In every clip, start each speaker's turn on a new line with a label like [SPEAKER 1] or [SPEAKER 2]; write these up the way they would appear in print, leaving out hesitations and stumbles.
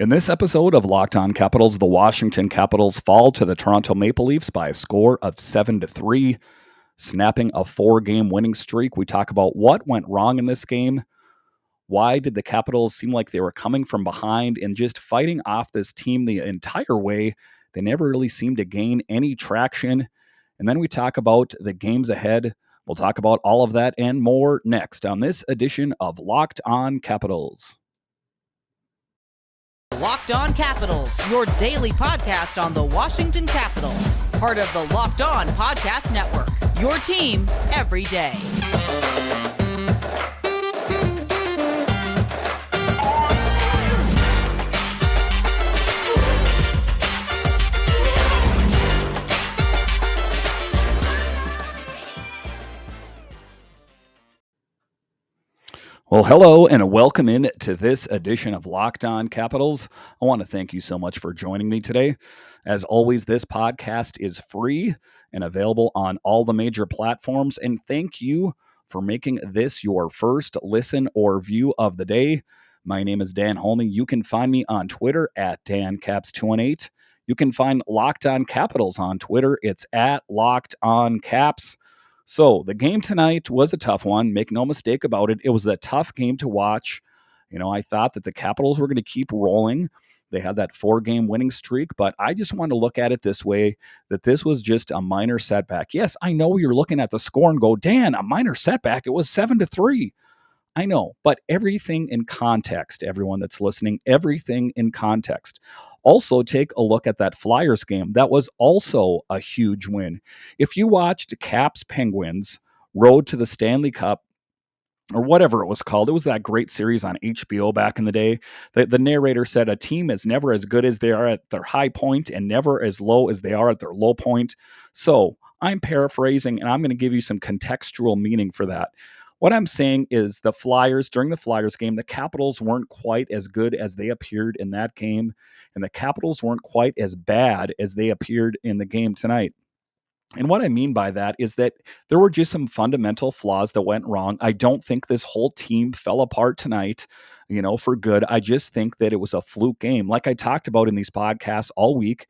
[SPEAKER 1] In this episode of Locked On Capitals, the Washington Capitals fall to the Toronto Maple Leafs by a score of 7-3, snapping a 4-game winning streak. We talk about what went wrong in this game. Why did the Capitals seem like they were coming from behind and just fighting off this team the entire way? They never really seemed to gain any traction. And then we talk about the games ahead. We'll talk about all of that and more next on this edition of Locked On Capitals.
[SPEAKER 2] Locked On Capitals, your daily podcast on the Washington Capitals. Part of the Locked On Podcast Network, your team every day.
[SPEAKER 1] Well, hello and welcome in to this edition of Locked On Capitals. I want to thank you so much for joining me today. As always, this podcast is free and available on all the major platforms. And thank you for making this your first listen or view of the day. My name is Dan Holme. You can find me on Twitter at DanCaps218. You can find Locked On Capitals on Twitter. It's at Locked On Caps. So the game tonight was a tough one. Make no mistake about it. It was a tough game to watch. I thought that the Capitals were going to keep rolling. They had that 4-game winning streak, but I just want to look at it this way, that this was just a minor setback. Yes, I know you're looking at the score and go, Dan, a minor setback. It was 7-3. I know, but everything in context, everyone that's listening, everything in context. Also, take a look at that Flyers game. That was also a huge win. If you watched Caps Penguins Road to the Stanley Cup, or whatever it was called, it was that great series on HBO back in the day. The narrator said a team is never as good as they are at their high point and never as low as they are at their low point. So I'm paraphrasing, and I'm going to give you some contextual meaning for that. What I'm saying is during the Flyers game, the Capitals weren't quite as good as they appeared in that game, and the Capitals weren't quite as bad as they appeared in the game tonight. And what I mean by that is that there were just some fundamental flaws that went wrong. I don't think this whole team fell apart tonight, for good. I just think that it was a fluke game. Like I talked about in these podcasts all week,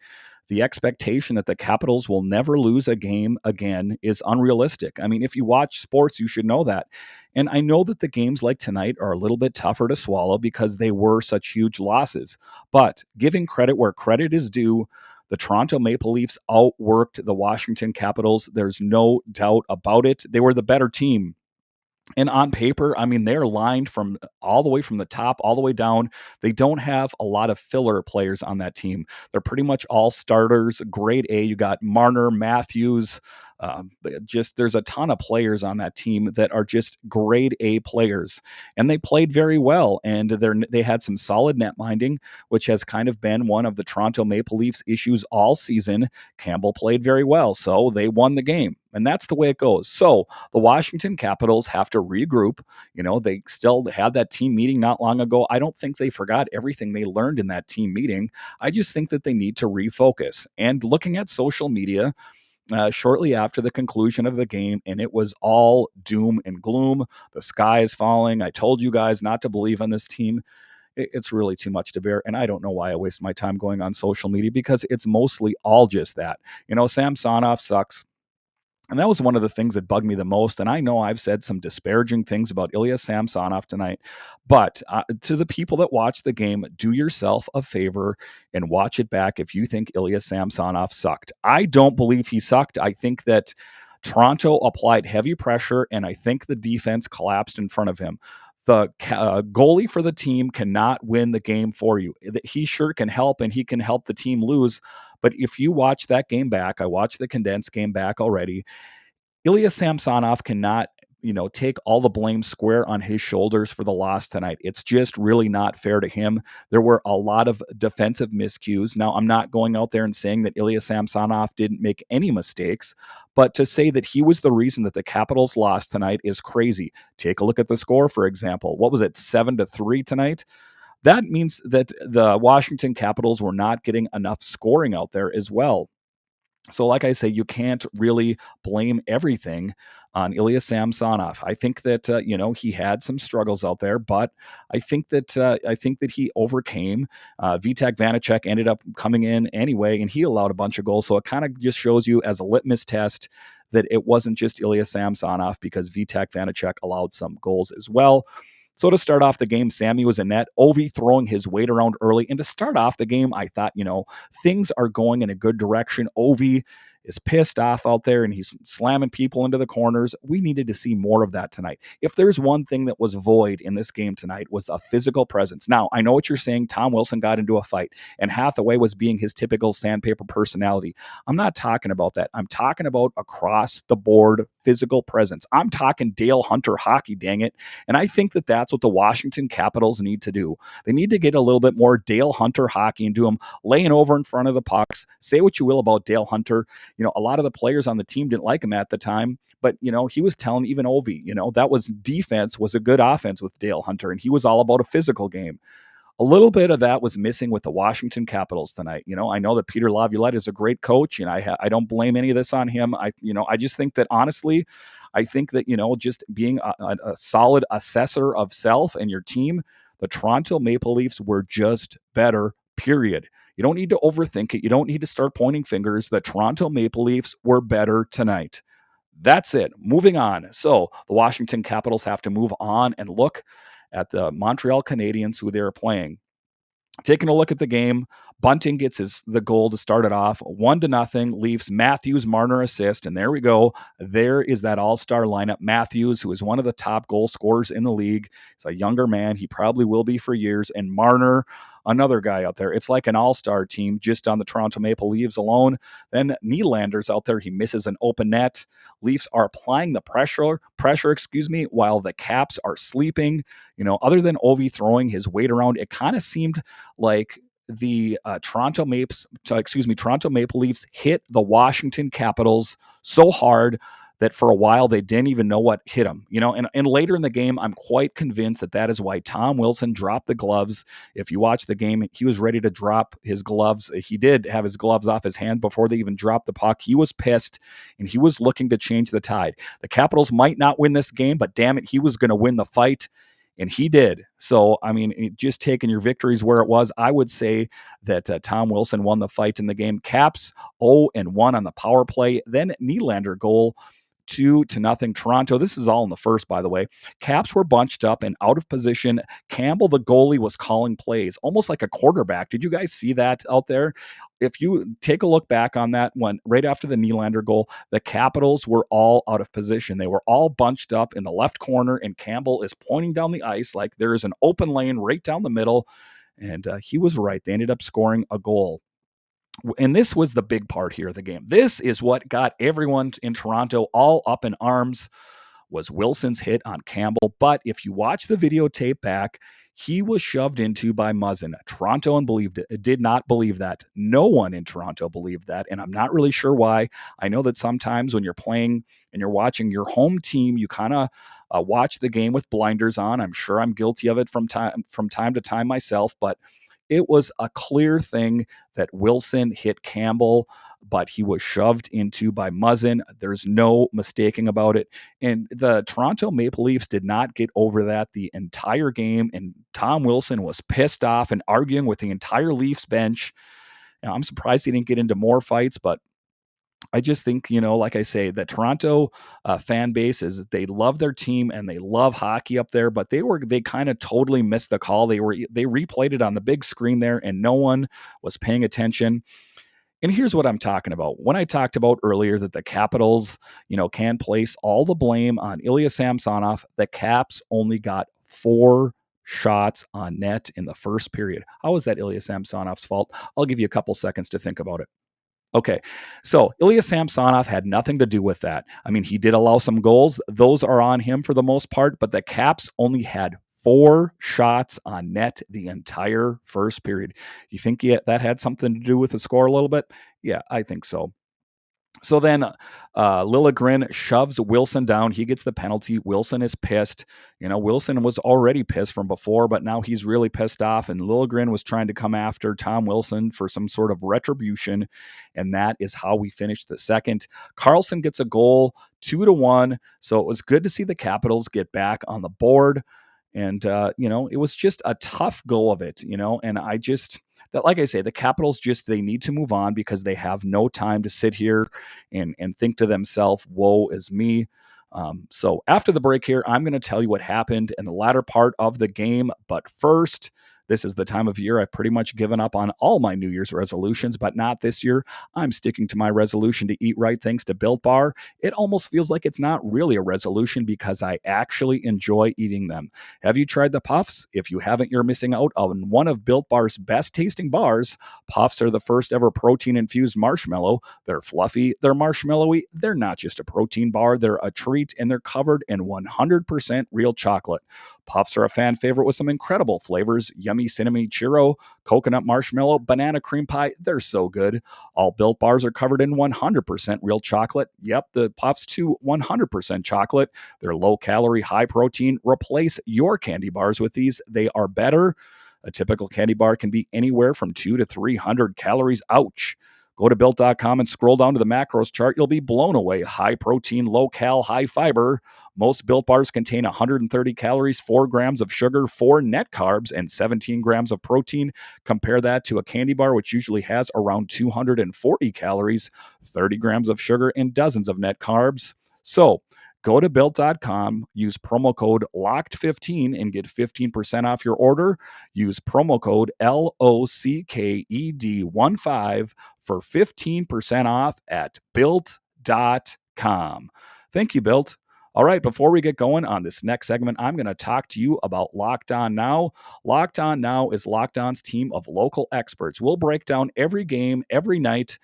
[SPEAKER 1] the expectation that the Capitals will never lose a game again is unrealistic. I mean, if you watch sports, you should know that. And I know that the games like tonight are a little bit tougher to swallow because they were such huge losses. But giving credit where credit is due, the Toronto Maple Leafs outworked the Washington Capitals. There's no doubt about it. They were the better team. And on paper, I mean, they're lined from all the way from the top, all the way down. They don't have a lot of filler players on that team. They're pretty much all starters, grade A. You got Marner, Matthews. There's a ton of players on that team that are just grade A players, and they played very well. And they had some solid net minding, which has kind of been one of the Toronto Maple Leafs' issues all season. Campbell played very well, so they won the game. And that's the way it goes. So the Washington Capitals have to regroup. They still had that team meeting not long ago. I don't think they forgot everything they learned in that team meeting. I just think that they need to refocus. And looking at social media, shortly after the conclusion of the game, and it was all doom and gloom. The sky is falling. I told you guys not to believe in this team. It's really too much to bear, and I don't know why I waste my time going on social media because it's mostly all just that. Samsonov sucks. And that was one of the things that bugged me the most. And I know I've said some disparaging things about Ilya Samsonov tonight, but to the people that watch the game, do yourself a favor and watch it back if you think Ilya Samsonov sucked. I don't believe he sucked. I think that Toronto applied heavy pressure, and I think the defense collapsed in front of him. The goalie for the team cannot win the game for you. He sure can help, and he can help the team lose. But if you watch that game back, I watched the condensed game back already, Ilya Samsonov cannot, take all the blame square on his shoulders for the loss tonight. It's just really not fair to him. There were a lot of defensive miscues. Now, I'm not going out there and saying that Ilya Samsonov didn't make any mistakes, but to say that he was the reason that the Capitals lost tonight is crazy. Take a look at the score, for example. What was it, 7-3 tonight? That means that the Washington Capitals were not getting enough scoring out there as well. So, like I say, you can't really blame everything on Ilya Samsonov. I think that he had some struggles out there, but I think that he overcame. Vitek Vanacek ended up coming in anyway, and he allowed a bunch of goals. So it kind of just shows you as a litmus test that it wasn't just Ilya Samsonov, because Vitek Vanacek allowed some goals as well. So to start off the game, Sammy was in net. Ovi throwing his weight around early. And to start off the game, I thought, things are going in a good direction. Ovi is pissed off out there and he's slamming people into the corners. We needed to see more of that tonight. If there's one thing that was void in this game tonight, was a physical presence. Now, I know what you're saying. Tom Wilson got into a fight and Hathaway was being his typical sandpaper personality. I'm not talking about that. I'm talking about across the board physical presence. I'm talking Dale Hunter hockey, dang it. And I think that that's what the Washington Capitals need to do. They need to get a little bit more Dale Hunter hockey and do them laying over in front of the pucks. Say what you will about Dale Hunter. A lot of the players on the team didn't like him at the time, but, he was telling even Ovi, that was defense was a good offense with Dale Hunter, and he was all about a physical game. A little bit of that was missing with the Washington Capitals tonight. I know that Peter Laviolette is a great coach, and I don't blame any of this on him. I just think that honestly, I think that, just being a solid assessor of self and your team, the Toronto Maple Leafs were just better, period. You don't need to overthink it. You don't need to start pointing fingers. The Toronto Maple Leafs were better tonight. That's it. Moving on. So the Washington Capitals have to move on and look at the Montreal Canadiens, who they're playing. Taking a look at the game, Bunting gets the goal to start it off, 1-0. Leafs. Matthews Marner assist, and there we go. There is that all-star lineup. Matthews, who is one of the top goal scorers in the league, he's a younger man. He probably will be for years. And Marner, another guy out there. It's like an all-star team just on the Toronto Maple Leafs alone. Then Nylander's out there. He misses an open net. Leafs are applying the pressure, while the Caps are sleeping. Other than Ovi throwing his weight around, it kind of seemed like the Toronto Maple Leafs hit the Washington Capitals so hard that for a while they didn't even know what hit them. And later in the game, I'm quite convinced that is why Tom Wilson dropped the gloves. If you watch the game, he was ready to drop his gloves. He did have his gloves off his hand before they even dropped the puck. He was pissed, and he was looking to change the tide. The Capitals might not win this game, but damn it, he was going to win the fight. And he did. So, just taking your victories where it was, I would say that Tom Wilson won the fight in the game. Caps 0-1 on the power play. Then Nylander goal, 2-0 Toronto. This is all in the first, by the way. Caps were bunched up and out of position. Campbell, the goalie, was calling plays, almost like a quarterback. Did you guys see that out there? If you take a look back on that one, right after the Nylander goal, the Capitals were all out of position. They were all bunched up in the left corner, and Campbell is pointing down the ice like there is an open lane right down the middle. And he was right. They ended up scoring a goal. And this was the big part here of the game. This is what got everyone in Toronto all up in arms, was Wilson's hit on Campbell. But if you watch the videotape back, he was shoved into by Muzzin. Toronto did not believe that. No one in Toronto believed that, and I'm not really sure why. I know that sometimes when you're playing and you're watching your home team, you kind of watch the game with blinders on. I'm sure I'm guilty of it from time to time myself, but it was a clear thing that Wilson hit Campbell, but he was shoved into by Muzzin. There's no mistaking about it. And the Toronto Maple Leafs did not get over that the entire game. And Tom Wilson was pissed off and arguing with the entire Leafs bench. Now, I'm surprised he didn't get into more fights, but I just think, like I say, the Toronto fan base they love their team and they love hockey up there, but they kind of totally missed the call. They replayed it on the big screen there, and no one was paying attention. And here's what I'm talking about. When I talked about earlier that the Capitals, can place all the blame on Ilya Samsonov, the Caps only got 4 shots on net in the first period. How is that Ilya Samsonov's fault? I'll give you a couple seconds to think about it. Okay, so Ilya Samsonov had nothing to do with that. He did allow some goals. Those are on him for the most part, but the Caps only had 4 shots on net the entire first period. You think that had something to do with the score a little bit? Yeah, I think so. So then Liljegren shoves Wilson down. He gets the penalty. Wilson is pissed. Wilson was already pissed from before, but now he's really pissed off. And Liljegren was trying to come after Tom Wilson for some sort of retribution. And that is how we finished the second. Carlson gets a goal, 2-1. So it was good to see the Capitals get back on the board. And, it was just a tough go of it, and like I say, the Capitals they need to move on because they have no time to sit here and think to themselves, woe is me. So after the break here, I'm going to tell you what happened in the latter part of the game. But first, this is the time of year I've pretty much given up on all my New Year's resolutions, but not this year. I'm sticking to my resolution to eat right thanks to Built Bar. It almost feels like it's not really a resolution because I actually enjoy eating them. Have you tried the Puffs? If you haven't, you're missing out on one of Built Bar's best tasting bars. Puffs are the first ever protein-infused marshmallow. They're fluffy, they're marshmallowy, they're not just a protein bar, they're a treat, and they're covered in 100% real chocolate. Puffs are a fan favorite with some incredible flavors: yummy cinnamon churro, coconut marshmallow, banana cream pie. They're so good. All Built Bars are covered in 100% real chocolate. Yep, the Puffs too, 100% chocolate. They're low calorie, high protein. Replace your candy bars with these. They are better. A typical candy bar can be anywhere from 200 to 300 calories. Ouch. Go to built.com and scroll down to the macros chart. You'll be blown away. High protein, low cal, high fiber. Most Built Bars contain 130 calories, 4 grams of sugar, 4 net carbs, and 17 grams of protein. Compare that to a candy bar, which usually has around 240 calories, 30 grams of sugar, and dozens of net carbs. So, go to built.com, use promo code LOCKED15 and get 15% off your order. Use promo code LOCKED15 for 15% off at built.com. Thank you, Built. All right, before we get going on this next segment, I'm going to talk to you about Locked On Now. Locked On Now is Locked On's team of local experts. We'll break down every game, every night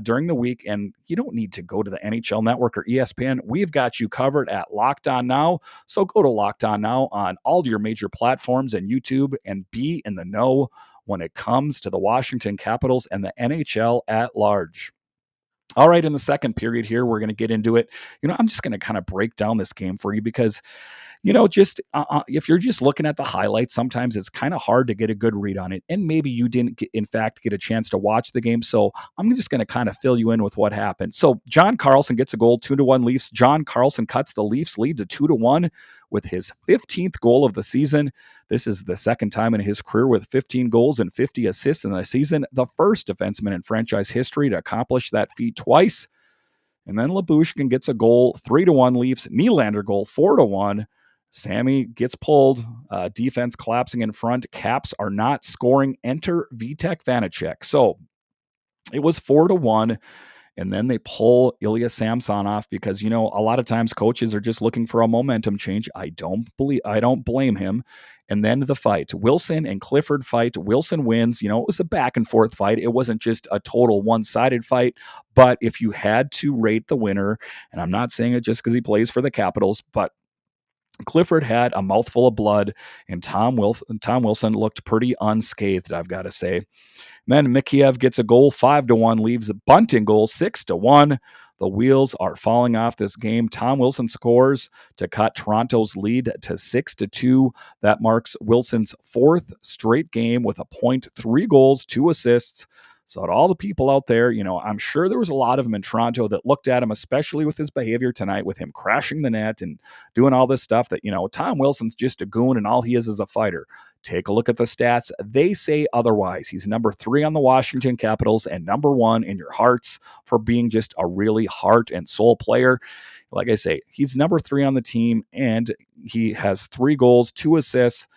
[SPEAKER 1] during the week, and you don't need to go to the NHL Network or ESPN. We've got you covered at Locked On Now. So go to Locked On Now on all your major platforms and YouTube and be in the know when it comes to the Washington Capitals and the NHL at large. All right, in the second period here, we're going to get into it. I'm just going to kind of break down this game for you because just if you're just looking at the highlights, sometimes it's kind of hard to get a good read on it. And maybe you didn't, in fact, get a chance to watch the game. So I'm just going to kind of fill you in with what happened. So John Carlson gets a goal, 2-1 Leafs. John Carlson cuts the Leafs lead to 2-1 with his 15th goal of the season. This is the second time in his career with 15 goals and 50 assists in a season, the first defenseman in franchise history to accomplish that feat twice. And then Lyubushkin gets a goal, 3-1 Leafs. Nylander goal, 4-1. Sammy gets pulled. Defense collapsing in front. Caps are not scoring. Enter Vitek Vanacek. So it was 4-1. And then they pull Ilya Samsonov because, a lot of times coaches are just looking for a momentum change. I don't blame him. And then the fight. Wilson and Clifford fight. Wilson wins. It was a back and forth fight. It wasn't just a total one-sided fight. But if you had to rate the winner, and I'm not saying it just because he plays for the Capitals, but Clifford had a mouthful of blood, and Tom Wilson looked pretty unscathed, I've got to say. Then Mikheyev gets a goal, 5-1, leaves a Bunting goal, 6-1. The wheels are falling off this game. Tom Wilson scores to cut Toronto's lead to 6-2. That marks Wilson's fourth straight game with a point, 3 goals, 2 assists. So to all the people out there, I'm sure there was a lot of them in Toronto that looked at him, especially with his behavior tonight, with him crashing the net and doing all this stuff that, Tom Wilson's just a goon and all he is a fighter. Take a look at the stats. They say otherwise. He's number 3 on the Washington Capitals and number 1 in your hearts for being just a really heart and soul player. Like I say, he's number 3 on the team, and he has 3 goals, 2 assists.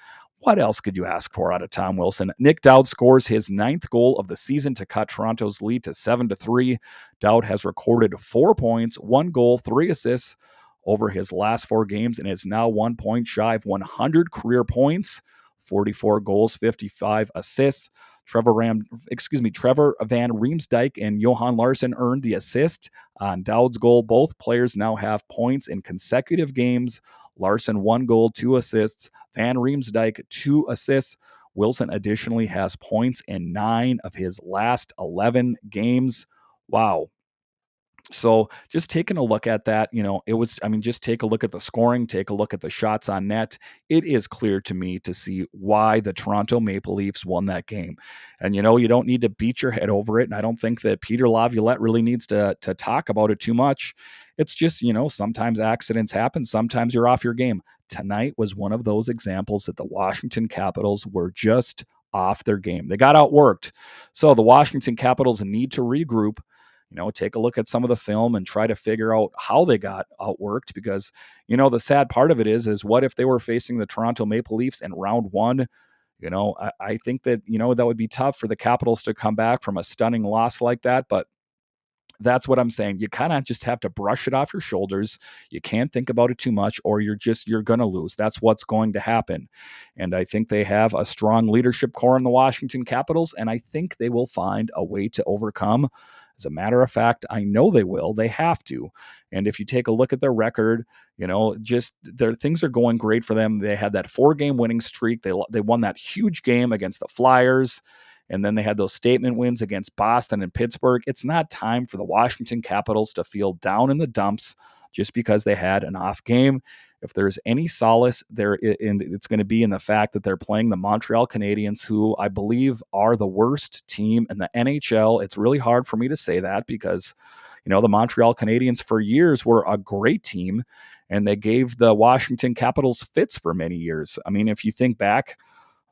[SPEAKER 1] What else could you ask for out of Tom Wilson? Nic Dowd scores his 9th goal of the season to cut Toronto's lead to 7-3. Dowd has recorded 4 points, 1 goal, 3 assists over his last 4 games and is now 1 point shy of 100 career points, 44 goals, 55 assists. Trevor Van Riemsdyk and Johan Larsson earned the assist on Dowd's goal. Both players now have points in consecutive games. Larsson 1 goal, 2 assists. Van Riemsdyk 2 assists. Wilson additionally has points in 9 of his last 11 games. Wow. So just taking a look at that, just take a look at the scoring, take a look at the shots on net. It is clear to me to see why the Toronto Maple Leafs won that game. And, you don't need to beat your head over it. And I don't think that Peter Laviolette really needs to talk about it too much. It's just, sometimes accidents happen. Sometimes you're off your game. Tonight was one of those examples that the Washington Capitals were just off their game. They got outworked. So the Washington Capitals need to regroup, take a look at some of the film and try to figure out how they got outworked, because, the sad part of it is what if they were facing the Toronto Maple Leafs in round one? I think that, that would be tough for the Capitals to come back from a stunning loss like that. But that's what I'm saying. You kind of just have to brush it off your shoulders. You can't think about it too much, or you're going to lose. That's what's going to happen. And I think they have a strong leadership core in the Washington Capitals, and I think they will find a way to overcome. As a matter of fact, I know they will. They have to. And if you take a look at their record, just their things are going great for them. They had that 4-game winning streak. They won that huge game against the Flyers. And then they had those statement wins against Boston and Pittsburgh. It's not time for the Washington Capitals to feel down in the dumps just because they had an off game. If there's any solace there, it's going to be in the fact that they're playing the Montreal Canadians, who I believe are the worst team in the NHL. It's really hard for me to say that because, the Montreal Canadiens for years were a great team, and they gave the Washington Capitals fits for many years. I mean, if you think back,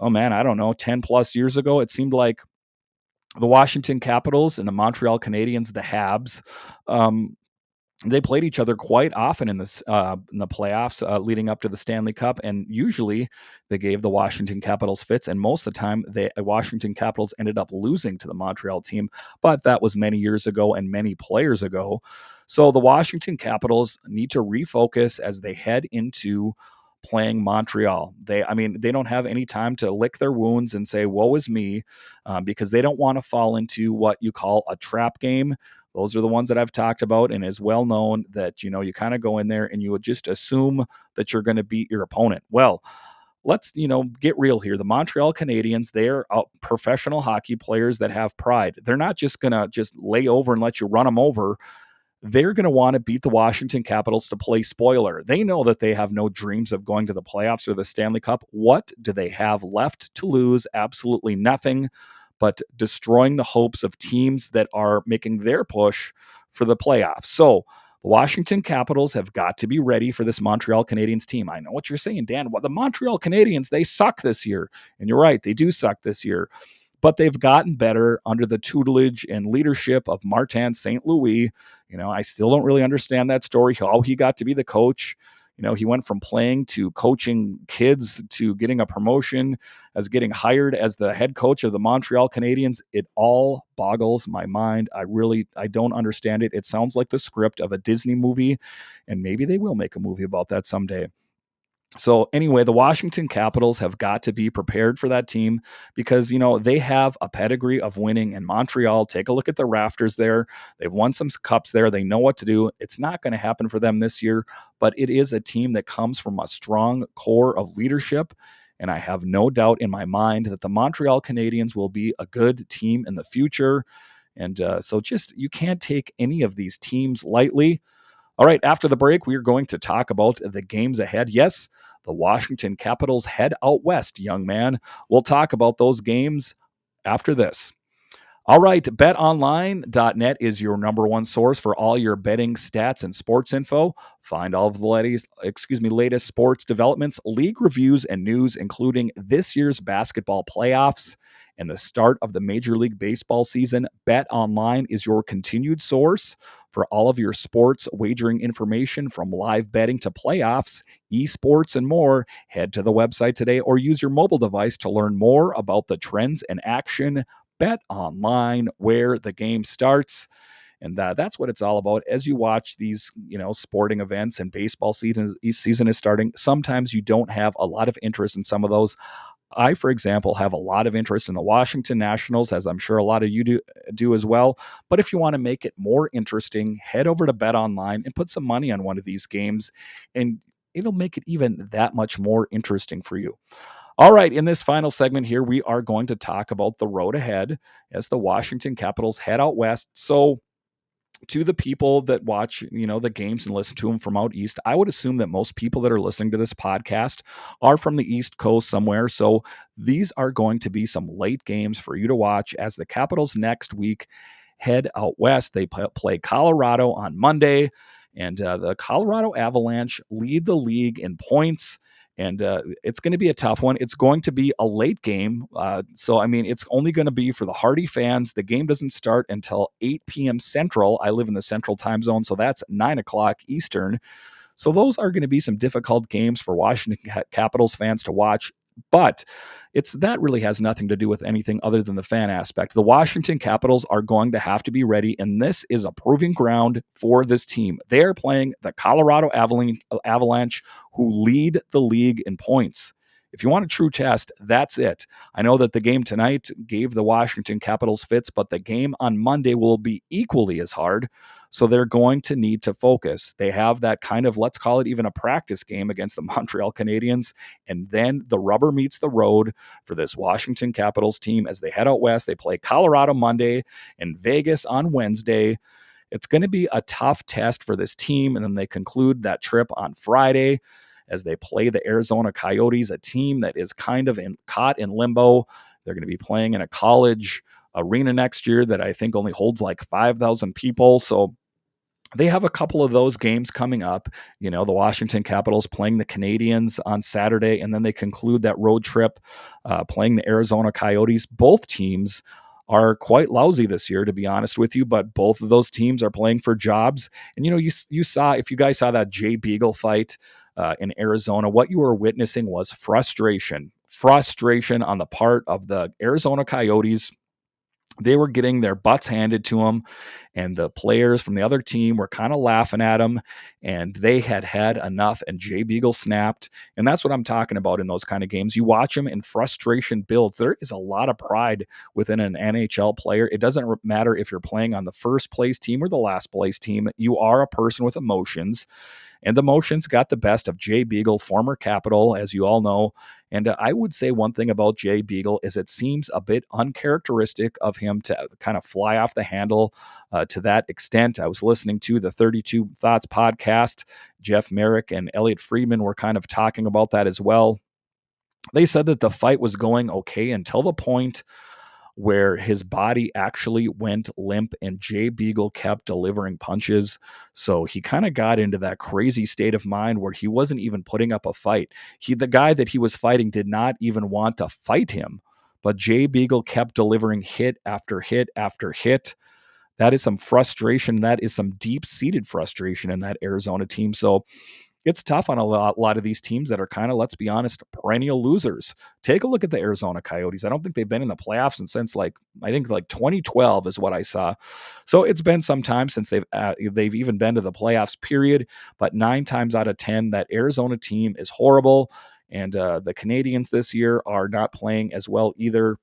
[SPEAKER 1] oh man, I don't know, 10 plus years ago, it seemed like the Washington Capitals and the Montreal Canadiens, the Habs, um, they played each other quite often in the playoffs leading up to the Stanley Cup, and usually they gave the Washington Capitals fits, and most of the time the Washington Capitals ended up losing to the Montreal team, but that was many years ago and many players ago. So the Washington Capitals need to refocus as they head into playing Montreal. They don't have any time to lick their wounds and say, woe is me, because they don't want to fall into what you call a trap game. Those are the ones that I've talked about, and is well known that, you kind of go in there and you would just assume that you're going to beat your opponent. Well, let's, get real here. The Montreal Canadiens, they're professional hockey players that have pride. They're not just going to just lay over and let you run them over. They're going to want to beat the Washington Capitals to play spoiler. They know that they have no dreams of going to the playoffs or the Stanley Cup. What do they have left to lose? Absolutely nothing, but destroying the hopes of teams that are making their push for the playoffs. So the Washington Capitals have got to be ready for this Montreal Canadiens team. I know what you're saying, Dan. Well, the Montreal Canadiens, they suck this year. And you're right, they do suck this year. But they've gotten better under the tutelage and leadership of Martin St. Louis. I still don't really understand that story, how he got to be the coach. He went from playing to coaching kids to getting a promotion as getting hired as the head coach of the Montreal Canadiens. It all boggles my mind. I don't understand it. It sounds like the script of a Disney movie, and maybe they will make a movie about that someday. So anyway, the Washington Capitals have got to be prepared for that team because, they have a pedigree of winning in Montreal. Take a look at the rafters there. They've won some cups there. They know what to do. It's not going to happen for them this year, but it is a team that comes from a strong core of leadership. And I have no doubt in my mind that the Montreal Canadiens will be a good team in the future. And so you can't take any of these teams lightly. All right, after the break, we are going to talk about the games ahead. Yes, the Washington Capitals head out west, young man. We'll talk about those games after this. All right, betonline.net is your number one source for all your betting stats and sports info. Find all of the latest sports developments, league reviews, and news, including this year's basketball playoffs and the start of the Major League Baseball season. BetOnline is your continued source for all of your sports wagering information, from live betting to playoffs, esports, and more. Head to the website today or use your mobile device to learn more about the trends and action. Bet online, where the game starts. And that's what it's all about. As you watch these, sporting events, and baseball season is starting, sometimes you don't have a lot of interest in some of those. I, for example, have a lot of interest in the Washington Nationals, as I'm sure a lot of you do as well. But if you want to make it more interesting, head over to BetOnline and put some money on one of these games, and it'll make it even that much more interesting for you. All right, in this final segment here, we are going to talk about the road ahead as the Washington Capitals head out west. So to the people that watch, the games and listen to them from out east, I would assume that most people that are listening to this podcast are from the East Coast somewhere. So these are going to be some late games for you to watch as the Capitals next week head out west. They play Colorado on Monday, and the Colorado Avalanche lead the league in points. And it's going to be a tough one. It's going to be a late game. So, I mean, it's only going to be for the Hardy fans. The game doesn't start until 8 p.m. Central. I live in the Central time zone, so that's 9 o'clock Eastern. So those are going to be some difficult games for Washington Capitals fans to watch. But that really has nothing to do with anything other than the fan aspect. The Washington Capitals are going to have to be ready, and this is a proving ground for this team. They are playing the Colorado Avalanche, who lead the league in points. If you want a true test, that's it. I know that the game tonight gave the Washington Capitals fits, but the game on Monday will be equally as hard. So they're going to need to focus. They have that kind of, let's call it even a practice game against the Montreal Canadians. And then the rubber meets the road for this Washington Capitals team as they head out west. They play Colorado Monday and Vegas on Wednesday. It's going to be a tough test for this team. And then they conclude that trip on Friday as they play the Arizona Coyotes, a team that is kind of caught in limbo. They're going to be playing in a college arena next year that I think only holds like 5,000 people. So they have a couple of those games coming up. The Washington Capitals playing the Canadians on Saturday, and then they conclude that road trip playing the Arizona Coyotes. Both teams are quite lousy this year, to be honest with you, but both of those teams are playing for jobs. And, you saw, if you guys saw that Jay Beagle fight in Arizona, what you were witnessing was frustration on the part of the Arizona Coyotes. They were getting their butts handed to them, and the players from the other team were kind of laughing at them, and they had enough, and Jay Beagle snapped. And that's what I'm talking about in those kind of games. You watch them and frustration builds. There is a lot of pride within an NHL player. It doesn't matter if you're playing on the first place team or the last place team. You are a person with emotions. And the emotions got the best of Jay Beagle, former Capital, as you all know. And I would say one thing about Jay Beagle is it seems a bit uncharacteristic of him to kind of fly off the handle to that extent. I was listening to the 32 Thoughts podcast. Jeff Merrick and Elliot Friedman were kind of talking about that as well. They said that the fight was going okay until the point where his body actually went limp and Jay Beagle kept delivering punches. So he kind of got into that crazy state of mind where he wasn't even putting up a fight. The guy that he was fighting did not even want to fight him, but Jay Beagle kept delivering hit after hit after hit. That is some frustration. That is some deep-seated frustration in that Arizona team. So it's tough on a lot of these teams that are kind of, let's be honest, perennial losers. Take a look at the Arizona Coyotes. I don't think they've been in the playoffs since I think 2012 is what I saw. So it's been some time since they've even been to the playoffs, period. But 9 times out of 10, that Arizona team is horrible. And the Canadians this year are not playing as well either.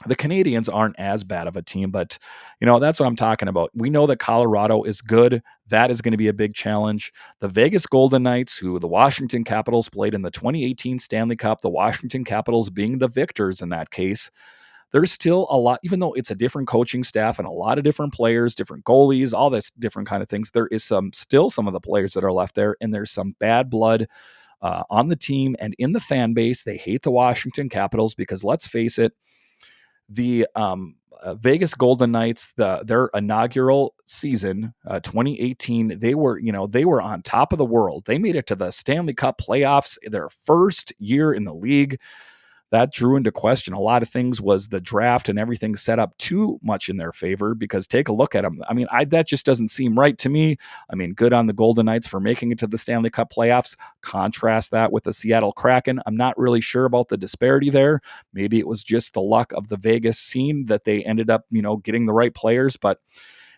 [SPEAKER 1] The Canadians aren't as bad of a team, but that's what I'm talking about. We know that Colorado is good. That is going to be a big challenge. The Vegas Golden Knights, who the Washington Capitals played in the 2018 Stanley Cup, the Washington Capitals being the victors in that case, there's still a lot, even though it's a different coaching staff and a lot of different players, different goalies, all this different kind of things, there is still some of the players that are left there, and there's some bad blood on the team and in the fan base. They hate the Washington Capitals because, let's face it, the Vegas Golden Knights, their inaugural season, 2018, they were on top of the world. They made it to the Stanley Cup playoffs their first year in the league. That drew into question a lot of things. Was the draft and everything set up too much in their favor? Because take a look at them. I mean, that just doesn't seem right to me. I mean, good on the Golden Knights for making it to the Stanley Cup playoffs. Contrast that with the Seattle Kraken. I'm not really sure about the disparity there. Maybe it was just the luck of the Vegas scene that they ended up, getting the right players. But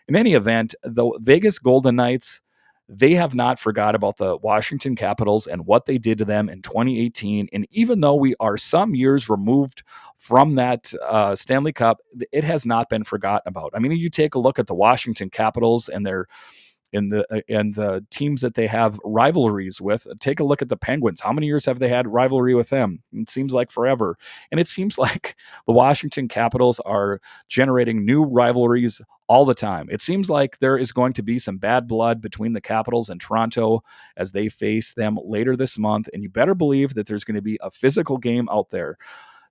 [SPEAKER 1] in any event, the Vegas Golden Knights, they have not forgot about the Washington Capitals and what they did to them in 2018. And even though we are some years removed from that Stanley Cup, it has not been forgotten about. I mean, you take a look at the Washington Capitals and the teams that they have rivalries with. Take a look at the Penguins. How many years have they had rivalry with them? It seems like forever. And it seems like the Washington Capitals are generating new rivalries all the time. It seems like there is going to be some bad blood between the Capitals and Toronto as they face them later this month, and you better believe that there's going to be a physical game out there.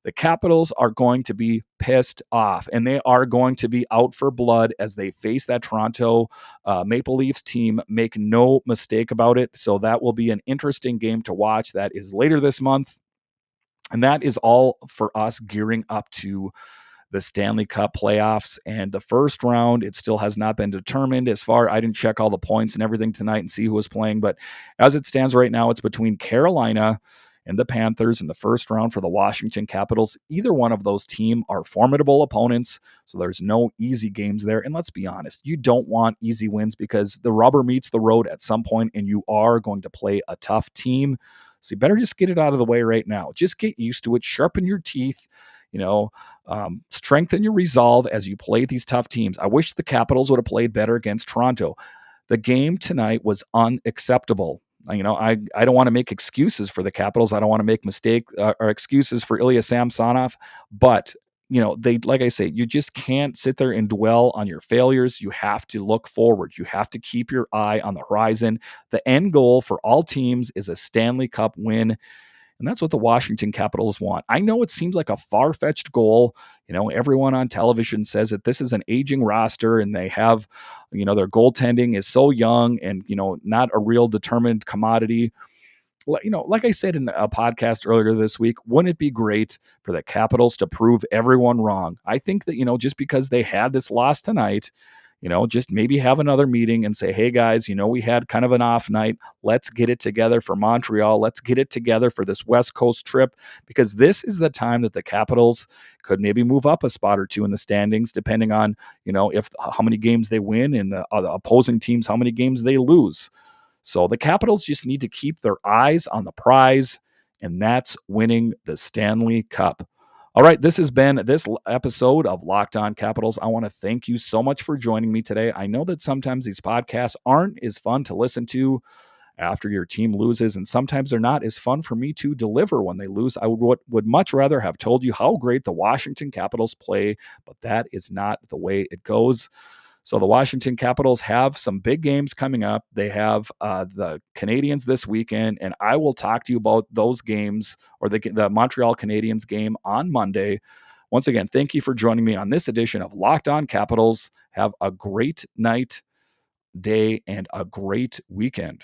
[SPEAKER 1] The Capitals are going to be pissed off, and they are going to be out for blood as they face that Toronto Maple Leafs team. Make no mistake about it. So that will be an interesting game to watch. That is later this month. And that is all for us gearing up to the Stanley Cup playoffs. And the first round, it still has not been determined. I didn't check all the points and everything tonight and see who was playing. But as it stands right now, it's between Carolina and the Panthers in the first round for the Washington Capitals. Either one of those teams are formidable opponents, so there's no easy games there. And let's be honest, you don't want easy wins because the rubber meets the road at some point, and you are going to play a tough team. So you better just get it out of the way right now. Just get used to it, sharpen your teeth, strengthen your resolve as you play these tough teams. I wish the Capitals would have played better against Toronto. The game tonight was unacceptable. I don't want to make excuses for the Capitals. I don't want to make or excuses for Ilya Samsonov, but like I say, you just can't sit there and dwell on your failures. You have to look forward. You have to keep your eye on the horizon. The end goal for all teams is a Stanley Cup win. And that's what the Washington Capitals want. I know it seems like a far-fetched goal. Everyone on television says that this is an aging roster and they have, their goaltending is so young and, not a real determined commodity. Like I said in a podcast earlier this week, wouldn't it be great for the Capitals to prove everyone wrong? I think that, just because they had this loss tonight, just maybe have another meeting and say, hey guys, we had kind of an off night. Let's get it together for Montreal. Let's get it together for this West Coast trip, because this is the time that the Capitals could maybe move up a spot or two in the standings, depending on, if how many games they win and the opposing teams, how many games they lose. So the Capitals just need to keep their eyes on the prize, and that's winning the Stanley Cup. All right, this has been this episode of Locked On Capitals. I want to thank you so much for joining me today. I know that sometimes these podcasts aren't as fun to listen to after your team loses, and sometimes they're not as fun for me to deliver when they lose. I would much rather have told you how great the Washington Capitals play, but that is not the way it goes. So the Washington Capitals have some big games coming up. They have the Canadians this weekend, and I will talk to you about those games, or the Montreal Canadiens game on Monday. Once again, thank you for joining me on this edition of Locked On Capitals. Have a great night, day, and a great weekend.